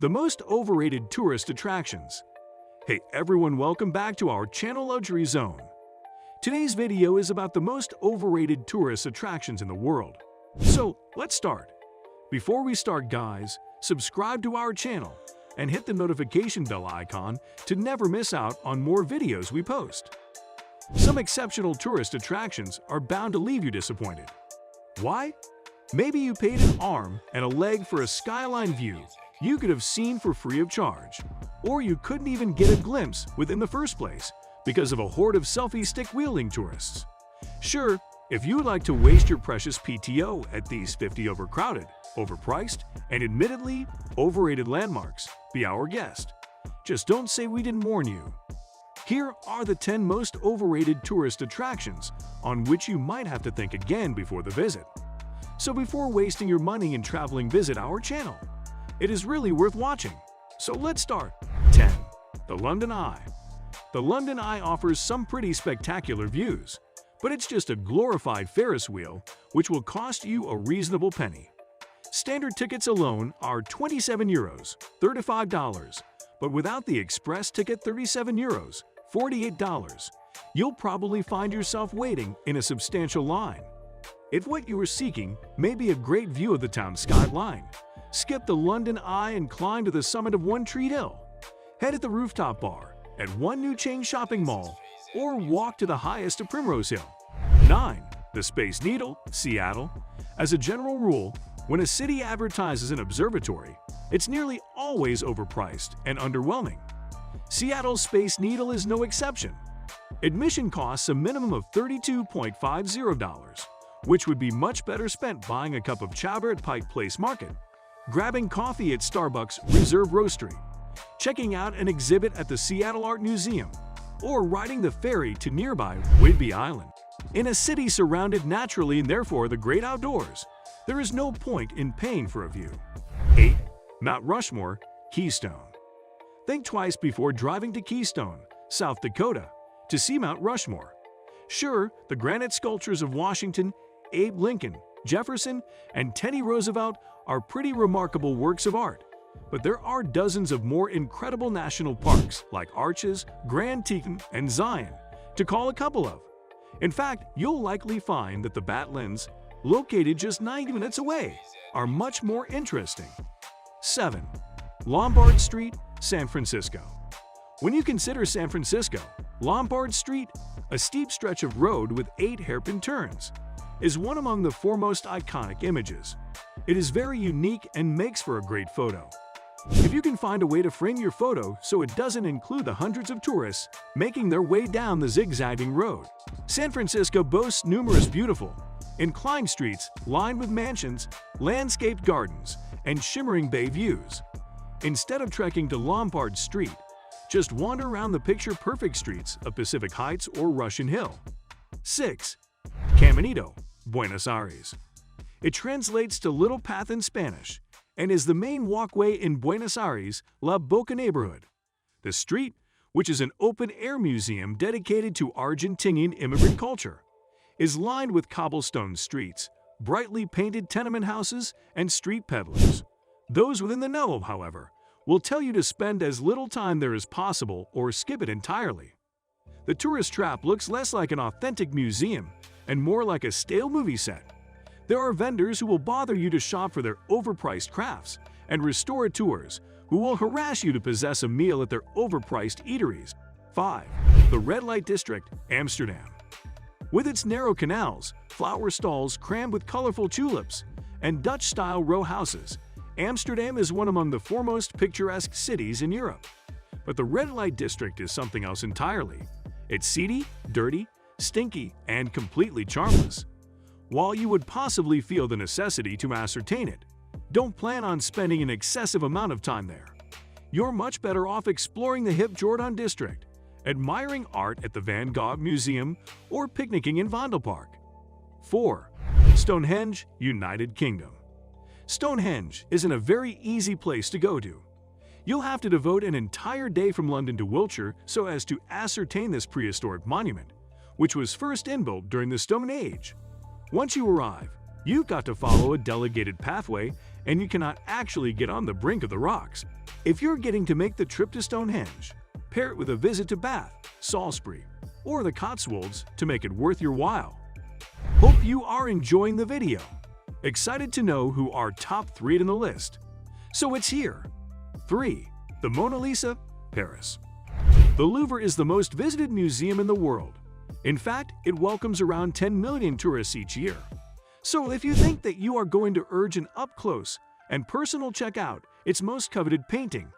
The most overrated tourist attractions. Hey everyone, welcome back to our channel Luxury Zone. Today's video is about the most overrated tourist attractions in the world. So let's start. Before we start guys, subscribe to our channel and hit the notification bell icon to never miss out on more videos we post. Some exceptional tourist attractions are bound to leave you disappointed. Why? Maybe you paid an arm and a leg for a skyline view you could have seen for free of charge, or you couldn't even get a glimpse within the first place because of a horde of selfie stick-wielding tourists. Sure, if you would like to waste your precious PTO at these 50 overcrowded, overpriced, and admittedly overrated landmarks, be our guest. Just don't say we didn't warn you. Here are the 10 most overrated tourist attractions on which you might have to think again before the visit. So before wasting your money and traveling, visit our channel. It is really worth watching. So let's start. 10. The London Eye. The London Eye offers some pretty spectacular views, but it's just a glorified Ferris wheel which will cost you a reasonable penny. Standard tickets alone are €27, $35, but without the express ticket €37, $48. You'll probably find yourself waiting in a substantial line. If what you are seeking may be a great view of the town skyline, skip the London Eye and climb to the summit of One Tree Hill. Head at the rooftop bar at one new chain shopping mall, or walk to the highest of Primrose Hill. 9. The Space Needle, Seattle. As a general rule, when a city advertises an observatory, it's nearly always overpriced and underwhelming. Seattle's Space Needle is no exception. Admission costs a minimum of $32.50, which would be much better spent buying a cup of chowder at Pike Place Market, grabbing coffee at Starbucks Reserve Roastery, checking out an exhibit at the Seattle Art Museum, or riding the ferry to nearby Whidbey Island. In a city surrounded naturally and therefore the great outdoors, there is no point in paying for a view. 8. Mount Rushmore, Keystone. Think twice before driving to Keystone, South Dakota, to see Mount Rushmore. Sure, the granite sculptures of Washington, Abe Lincoln, Jefferson, and Teddy Roosevelt are pretty remarkable works of art, but there are dozens of more incredible national parks like Arches, Grand Teton, and Zion, to call a couple of. In fact, you'll likely find that the Badlands, located just 90 minutes away, are much more interesting. 7. Lombard Street, San Francisco. When you consider San Francisco, Lombard Street, a steep stretch of road with 8 hairpin turns, is one among the foremost iconic images. It is very unique and makes for a great photo. If you can find a way to frame your photo so it doesn't include the hundreds of tourists making their way down the zigzagging road. San Francisco boasts numerous beautiful, inclined streets lined with mansions, landscaped gardens, and shimmering bay views. Instead of trekking to Lombard Street, just wander around the picture-perfect streets of Pacific Heights or Russian Hill. 6. Caminito, Buenos Aires. It translates to Little Path in Spanish and is the main walkway in Buenos Aires' La Boca neighborhood. The street, which is an open-air museum dedicated to Argentinian immigrant culture, is lined with cobblestone streets, brightly painted tenement houses, and street peddlers. Those within the know, however, will tell you to spend as little time there as possible or skip it entirely. The tourist trap looks less like an authentic museum and more like a stale movie set. There are vendors who will bother you to shop for their overpriced crafts and restore tours who will harass you to possess a meal at their overpriced eateries. 5. The Red Light District, Amsterdam. With its narrow canals, flower stalls crammed with colorful tulips, and Dutch-style row houses, Amsterdam is one among the foremost picturesque cities in Europe. But the Red Light District is something else entirely. It's seedy, dirty, stinky, and completely charmless. While you would possibly feel the necessity to ascertain it, don't plan on spending an excessive amount of time there. You're much better off exploring the hip Jordan district, admiring art at the Van Gogh Museum, or picnicking in Vondelpark. 4. Stonehenge, United Kingdom. Stonehenge isn't a very easy place to go to. You'll have to devote an entire day from London to Wiltshire so as to ascertain this prehistoric monument, which was first inbuilt during the Stone Age. Once you arrive, you've got to follow a delegated pathway and you cannot actually get on the brink of the rocks. If you're getting to make the trip to Stonehenge, pair it with a visit to Bath, Salisbury, or the Cotswolds to make it worth your while. Hope you are enjoying the video. Excited to know who our top 3 in the list. So it's here. 3. The Mona Lisa, Paris. The Louvre is the most visited museum in the world. In fact, it welcomes around 10 million tourists each year. So if you think that you are going to urge an up-close and personal check-out its most coveted painting,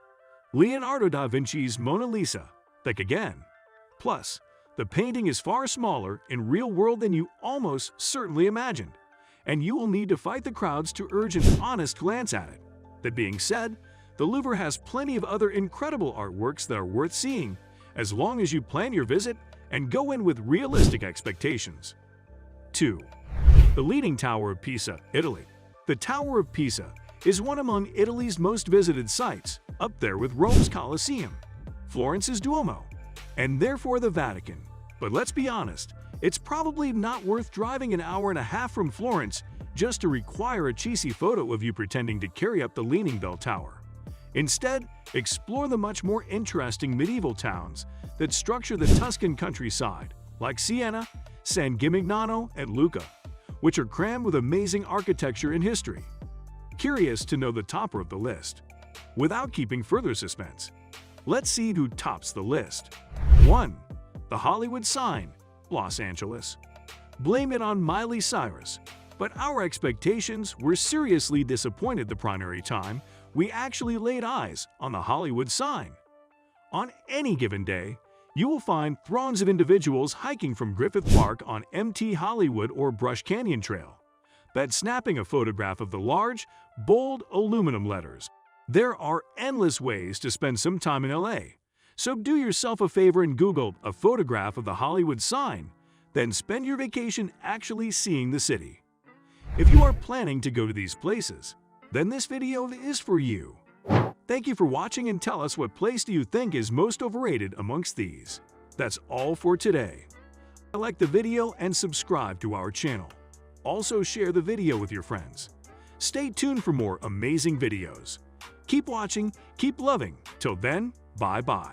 Leonardo da Vinci's Mona Lisa, think again. Plus, the painting is far smaller in real world than you almost certainly imagined, and you will need to fight the crowds to urge an honest glance at it. That being said, the Louvre has plenty of other incredible artworks that are worth seeing, as long as you plan your visit and go in with realistic expectations. 2. The Leaning Tower of Pisa, Italy. The Tower of Pisa is one among Italy's most visited sites, up there with Rome's Colosseum, Florence's Duomo, and therefore the Vatican. But let's be honest, it's probably not worth driving an hour and a half from Florence just to require a cheesy photo of you pretending to carry up the Leaning Bell Tower. Instead, explore the much more interesting medieval towns that structure the Tuscan countryside, like Siena, San Gimignano, and Lucca, which are crammed with amazing architecture and history. Curious to know the topper of the list? Without keeping further suspense, let's see who tops the list. 1. The Hollywood Sign, Los Angeles. Blame it on Miley Cyrus, but our expectations were seriously disappointed the primary time we actually laid eyes on the Hollywood Sign. On any given day, you will find throngs of individuals hiking from Griffith Park on MT Hollywood or Brush Canyon Trail, but snapping a photograph of the large, bold aluminum letters. There are endless ways to spend some time in LA, so do yourself a favor and Google a photograph of the Hollywood Sign, then spend your vacation actually seeing the city. If you are planning to go to these places, then this video is for you. Thank you for watching, and tell us what place do you think is most overrated amongst these. That's all for today. Like the video and subscribe to our channel. Also share the video with your friends. Stay tuned for more amazing videos. Keep watching, keep loving. Till then, bye-bye.